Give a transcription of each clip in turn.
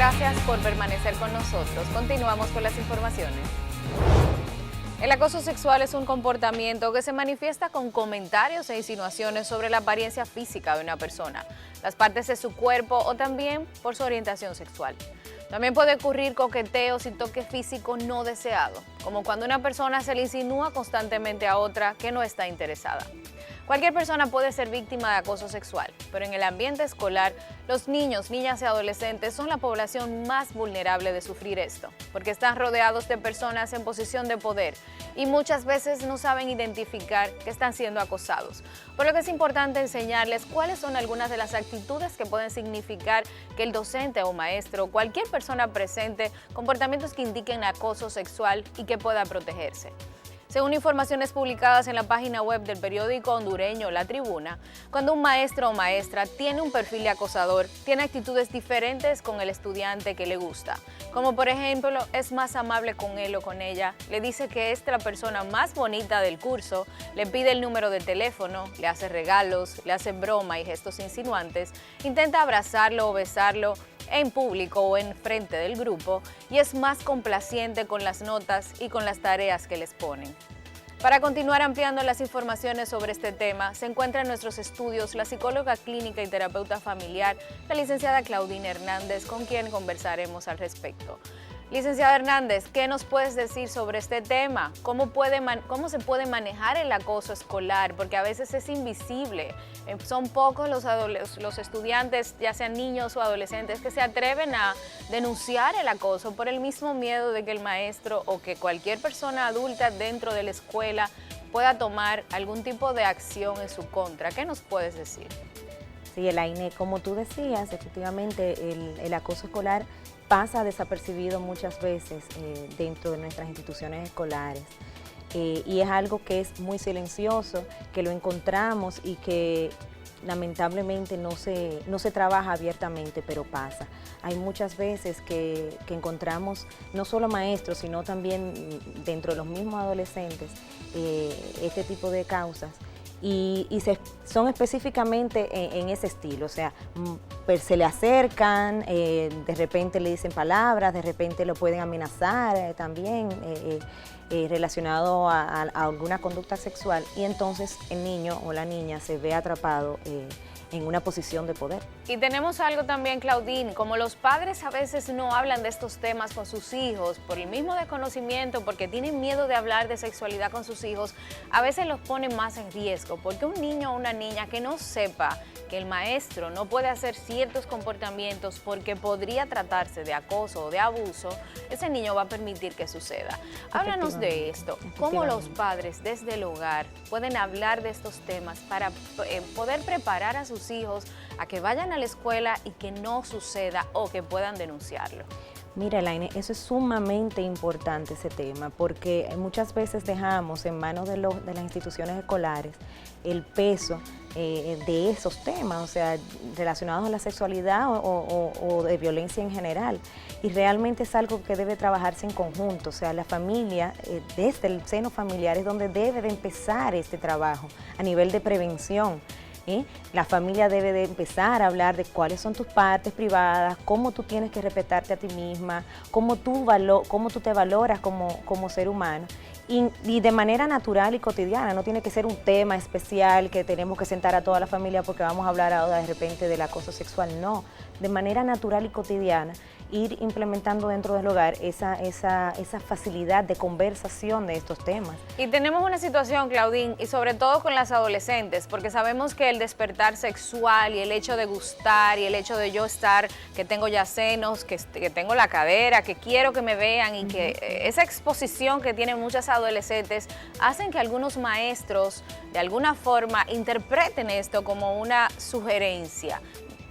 Gracias por permanecer con nosotros. Continuamos con las informaciones. El acoso sexual es un comportamiento que se manifiesta con comentarios e insinuaciones sobre la apariencia física de una persona, las partes de su cuerpo o también por su orientación sexual. También puede ocurrir coqueteos y toque físico no deseado, como cuando una persona se le insinúa constantemente a otra que no está interesada. Cualquier persona puede ser víctima de acoso sexual, pero en el ambiente escolar, los niños, niñas y adolescentes son la población más vulnerable de sufrir esto, porque están rodeados de personas en posición de poder y muchas veces no saben identificar que están siendo acosados. Por lo que es importante enseñarles cuáles son algunas de las actitudes que pueden significar que el docente o maestro o cualquier persona presente comportamientos que indiquen acoso sexual y que pueda protegerse. Según informaciones publicadas en la página web del periódico hondureño La Tribuna, cuando un maestro o maestra tiene un perfil de acosador, tiene actitudes diferentes con el estudiante que le gusta. Como por ejemplo, es más amable con él o con ella, le dice que es la persona más bonita del curso, le pide el número de teléfono, le hace regalos, le hace broma y gestos insinuantes, intenta abrazarlo o besarlo en público o en frente del grupo y es más complaciente con las notas y con las tareas que les ponen. Para continuar ampliando las informaciones sobre este tema, se encuentra en nuestros estudios la psicóloga clínica y terapeuta familiar, la licenciada Claudine Hernández, con quien conversaremos al respecto. Licenciada Hernández, ¿qué nos puedes decir sobre este tema? ¿Cómo se puede manejar el acoso escolar? Porque a veces es invisible. Son pocos los estudiantes, ya sean niños o adolescentes, que se atreven a denunciar el acoso por el mismo miedo de que el maestro o que cualquier persona adulta dentro de la escuela pueda tomar algún tipo de acción en su contra. ¿Qué nos puedes decir? Sí, Elaine, como tú decías, efectivamente el acoso escolar pasa desapercibido muchas veces dentro de nuestras instituciones escolares y es algo que es muy silencioso, que lo encontramos y que lamentablemente no se trabaja abiertamente, pero pasa. Hay muchas veces que encontramos no solo maestros, sino también dentro de los mismos adolescentes este tipo de causas. Y son específicamente en ese estilo, o sea, se le acercan, de repente le dicen palabras, de repente lo pueden amenazar también, relacionado a alguna conducta sexual, y entonces el niño o la niña se ve atrapado en una posición de poder. Y tenemos algo también, Claudine, como los padres a veces no hablan de estos temas con sus hijos por el mismo desconocimiento, porque tienen miedo de hablar de sexualidad con sus hijos, a veces los ponen más en riesgo, porque un niño o una niña que no sepa que el maestro no puede hacer ciertos comportamientos porque podría tratarse de acoso o de abuso, ese niño va a permitir que suceda. Háblanos de esto, cómo los padres desde el hogar pueden hablar de estos temas para poder preparar a sus hijos a que vayan a la escuela y que no suceda o que puedan denunciarlo. Mira, Elaine, eso es sumamente importante ese tema, porque muchas veces dejamos en manos de las instituciones escolares el peso de esos temas, o sea, relacionados a la sexualidad o de violencia en general. Y realmente es algo que debe trabajarse en conjunto, o sea, la familia, desde el seno familiar es donde debe de empezar este trabajo a nivel de prevención. La familia debe de empezar a hablar de cuáles son tus partes privadas, cómo tú tienes que respetarte a ti misma, cómo tú te valoras como ser humano. Y de manera natural y cotidiana, no tiene que ser un tema especial que tenemos que sentar a toda la familia porque vamos a hablar ahora de repente del acoso sexual, no. De manera natural y cotidiana, ir implementando dentro del hogar esa facilidad de conversación de estos temas. Y tenemos una situación, Claudine, y sobre todo con las adolescentes, porque sabemos que el despertar sexual y el hecho de gustar y el hecho de yo estar, que tengo ya senos, que tengo la cadera, que quiero que me vean y que esa exposición que tienen muchas adolescentes hacen que algunos maestros de alguna forma interpreten esto como una sugerencia.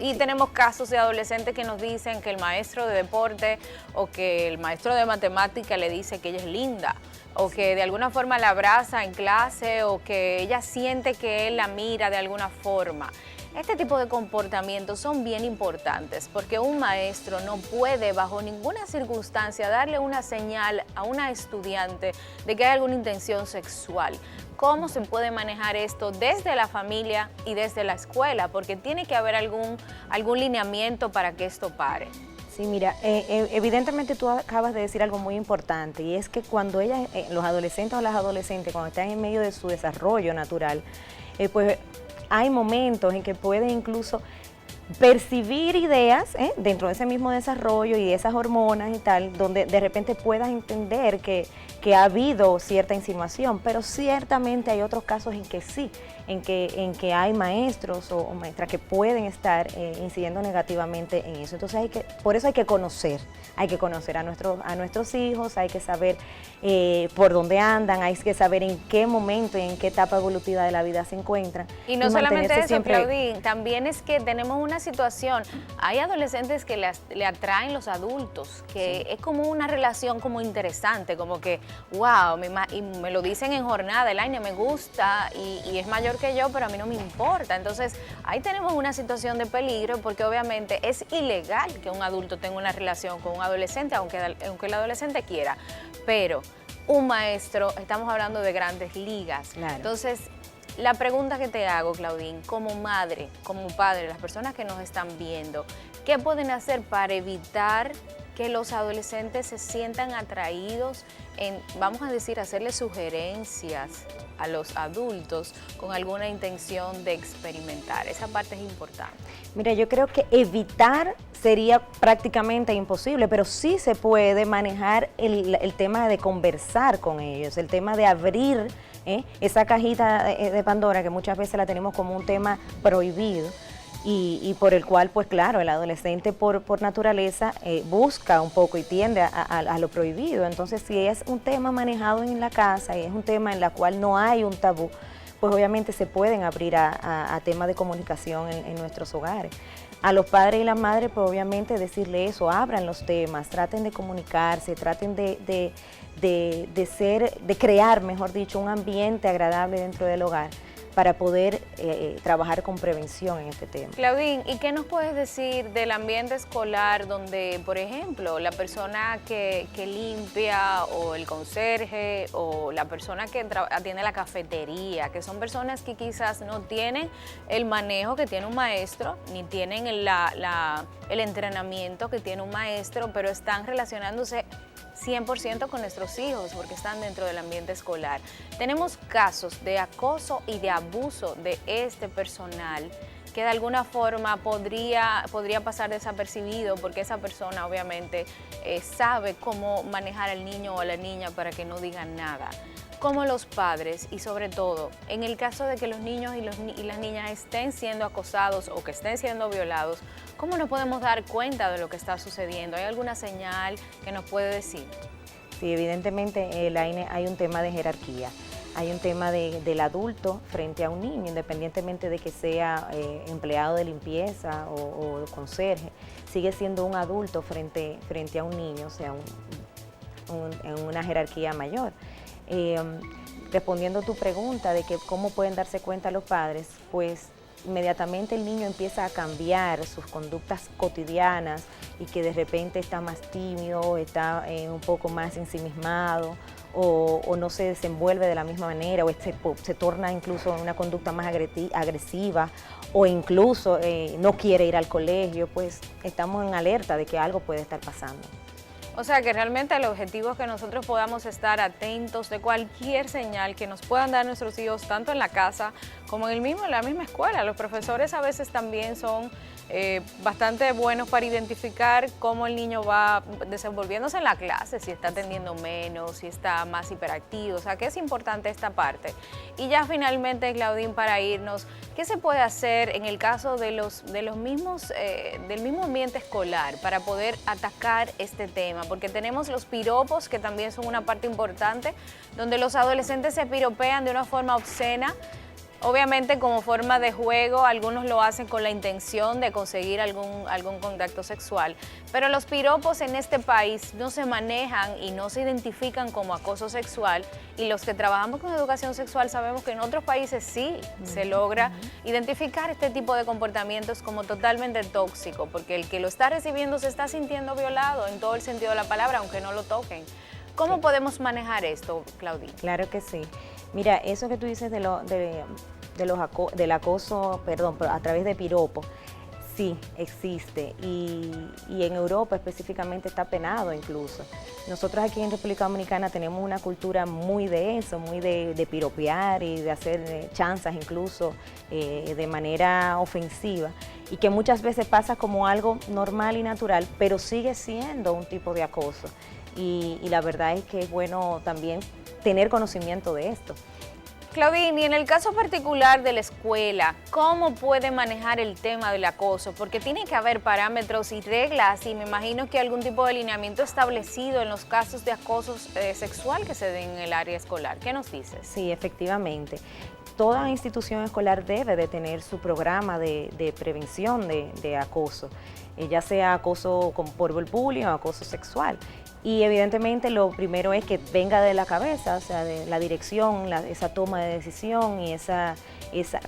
Y tenemos casos de adolescentes que nos dicen que el maestro de deporte o que el maestro de matemática le dice que ella es linda o que de alguna forma la abraza en clase o que ella siente que él la mira de alguna forma. Este tipo de comportamientos son bien importantes porque un maestro no puede bajo ninguna circunstancia darle una señal a una estudiante de que hay alguna intención sexual. ¿Cómo se puede manejar esto desde la familia y desde la escuela? Porque tiene que haber algún lineamiento para que esto pare. Sí, mira, evidentemente tú acabas de decir algo muy importante y es que cuando los adolescentes o las adolescentes, cuando están en medio de su desarrollo natural, pues hay momentos en que pueden incluso percibir ideas dentro de ese mismo desarrollo y de esas hormonas y tal, donde de repente puedas entender que ha habido cierta insinuación, pero ciertamente hay otros casos en que sí, en que hay maestros o maestras que pueden estar incidiendo negativamente en eso. Entonces por eso hay que conocer a nuestros hijos, hay que saber por dónde andan, hay que saber en qué momento y en qué etapa evolutiva de la vida se encuentran. Y no solamente eso, Claudine, también es que tenemos una situación, hay adolescentes que le atraen los adultos, que sí, es como una relación como interesante, como que, wow, y me lo dicen en jornada, el año me gusta y es mayor que yo, pero a mí no me importa. Entonces, ahí tenemos una situación de peligro porque obviamente es ilegal que un adulto tenga una relación con un adolescente, aunque el adolescente quiera, pero un maestro, estamos hablando de grandes ligas. Claro. Entonces, la pregunta que te hago, Claudine, como madre, como padre, las personas que nos están viendo, ¿qué pueden hacer para evitar que los adolescentes se sientan atraídos en, vamos a decir, hacerle sugerencias a los adultos con alguna intención de experimentar? Esa parte es importante. Mira, yo creo que evitar sería prácticamente imposible, pero sí se puede manejar el tema de conversar con ellos, el tema de abrir esa cajita de Pandora, que muchas veces la tenemos como un tema prohibido y por el cual, pues claro, el adolescente por naturaleza busca un poco y tiende a lo prohibido. Entonces, si es un tema manejado en la casa y es un tema en la cual no hay un tabú, pues obviamente se pueden abrir a temas de comunicación en nuestros hogares. A los padres y las madres, pues obviamente decirle eso, abran los temas, traten de comunicarse, traten de crear, mejor dicho, un ambiente agradable dentro del hogar para poder trabajar con prevención en este tema. Claudine, ¿y qué nos puedes decir del ambiente escolar donde, por ejemplo, la persona que limpia o el conserje o la persona que atiende la cafetería, que son personas que quizás no tienen el manejo que tiene un maestro, ni tienen el entrenamiento que tiene un maestro, pero están relacionándose 100% con nuestros hijos porque están dentro del ambiente escolar? Tenemos casos de acoso y de abuso de este personal que de alguna forma podría pasar desapercibido porque esa persona obviamente sabe cómo manejar al niño o a la niña para que no digan nada. Como los padres y sobre todo en el caso de que los niños y las niñas estén siendo acosados o que estén siendo violados, ¿cómo nos podemos dar cuenta de lo que está sucediendo? ¿Hay alguna señal que nos puede decir? Sí, evidentemente, Laine, hay un tema de jerarquía. Hay un tema del adulto frente a un niño, independientemente de que sea empleado de limpieza o conserje, sigue siendo un adulto frente a un niño, o sea, en una jerarquía mayor. Respondiendo a tu pregunta de que cómo pueden darse cuenta los padres, pues inmediatamente el niño empieza a cambiar sus conductas cotidianas y que de repente está más tímido, está un poco más ensimismado o no se desenvuelve de la misma manera o se torna incluso en una conducta más agresiva o incluso no quiere ir al colegio, pues estamos en alerta de que algo puede estar pasando. O sea que realmente el objetivo es que nosotros podamos estar atentos de cualquier señal que nos puedan dar nuestros hijos, tanto en la casa como en la misma escuela. Los profesores a veces también son bastante buenos para identificar cómo el niño va desenvolviéndose en la clase, si está atendiendo menos, si está más hiperactivo, o sea que es importante esta parte. Y ya finalmente, Claudine, para irnos, ¿qué se puede hacer en el caso de los mismos, del mismo ambiente escolar para poder atacar este tema? Porque tenemos los piropos, que también son una parte importante, donde los adolescentes se piropean de una forma obscena. Obviamente como forma de juego, algunos lo hacen con la intención de conseguir algún contacto sexual, pero los piropos en este país no se manejan y no se identifican como acoso sexual, y los que trabajamos con educación sexual sabemos que en otros países sí se logra identificar este tipo de comportamientos como totalmente tóxico, porque el que lo está recibiendo se está sintiendo violado en todo el sentido de la palabra, aunque no lo toquen. ¿Cómo podemos manejar esto, Claudine? Claro que sí. Mira, eso que tú dices del acoso, perdón, a través de piropo, Sí, existe y en Europa específicamente está penado incluso. Nosotros aquí en República Dominicana tenemos una cultura muy de eso, muy de piropear y de hacer chanzas incluso de manera ofensiva y que muchas veces pasa como algo normal y natural, pero sigue siendo un tipo de acoso y la verdad es que es bueno también tener conocimiento de esto. Claudine, y en el caso particular de la escuela, ¿cómo puede manejar el tema del acoso? Porque tiene que haber parámetros y reglas y me imagino que algún tipo de lineamiento establecido en los casos de acoso sexual que se den en el área escolar. ¿Qué nos dices? Sí, efectivamente. Toda institución escolar debe de tener su programa de prevención de acoso, ya sea acoso por el bullying o acoso sexual. Y evidentemente lo primero es que venga de la cabeza, o sea, de la dirección, esa toma de decisión y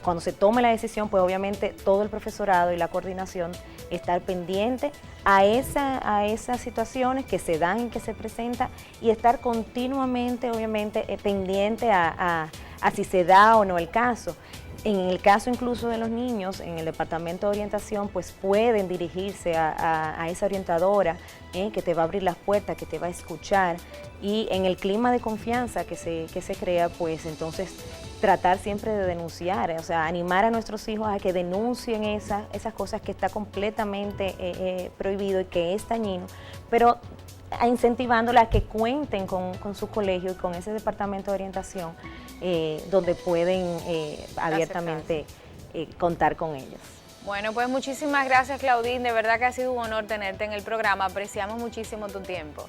cuando se tome la decisión, pues obviamente todo el profesorado y la coordinación estar pendiente a esas situaciones que se dan y que se presentan y estar continuamente, obviamente, pendiente a si se da o no el caso. En el caso incluso de los niños, en el departamento de orientación, pues pueden dirigirse a esa orientadora que te va a abrir las puertas, que te va a escuchar y en el clima de confianza que se crea, pues entonces tratar siempre de denunciar, o sea, animar a nuestros hijos a que denuncien esas cosas que está completamente prohibido y que es dañino, pero incentivándolas a que cuenten con su colegio y con ese departamento de orientación donde pueden abiertamente contar con ellos. Bueno, pues muchísimas gracias, Claudine. De verdad que ha sido un honor tenerte en el programa. Apreciamos muchísimo tu tiempo.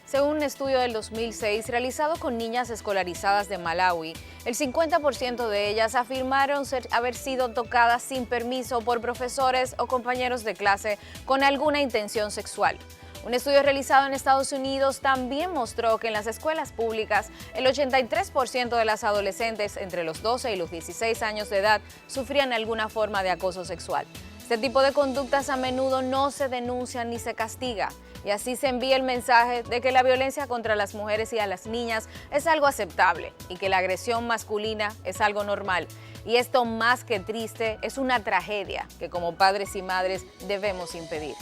Según un estudio del 2006 realizado con niñas escolarizadas de Malawi, el 50% de ellas afirmaron haber sido tocadas sin permiso por profesores o compañeros de clase con alguna intención sexual. Un estudio realizado en Estados Unidos también mostró que en las escuelas públicas el 83% de las adolescentes entre los 12 y los 16 años de edad sufrían alguna forma de acoso sexual. Este tipo de conductas a menudo no se denuncian ni se castiga y así se envía el mensaje de que la violencia contra las mujeres y a las niñas es algo aceptable y que la agresión masculina es algo normal. Y esto, más que triste, es una tragedia que como padres y madres debemos impedir.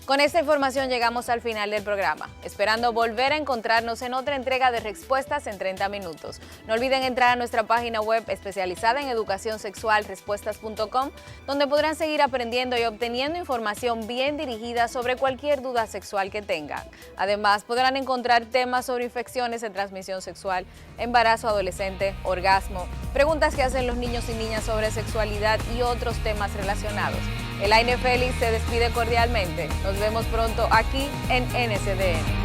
Con esta información llegamos al final del programa, esperando volver a encontrarnos en otra entrega de Respuestas en 30 minutos. No olviden entrar a nuestra página web especializada en educación sexual, respuestas.com, donde podrán seguir aprendiendo y obteniendo información bien dirigida sobre cualquier duda sexual que tengan. Además, podrán encontrar temas sobre infecciones de transmisión sexual, embarazo adolescente, orgasmo, preguntas que hacen los niños y niñas sobre sexualidad y otros temas relacionados. Elaine Félix se despide cordialmente. Nos vemos pronto aquí en NSDN.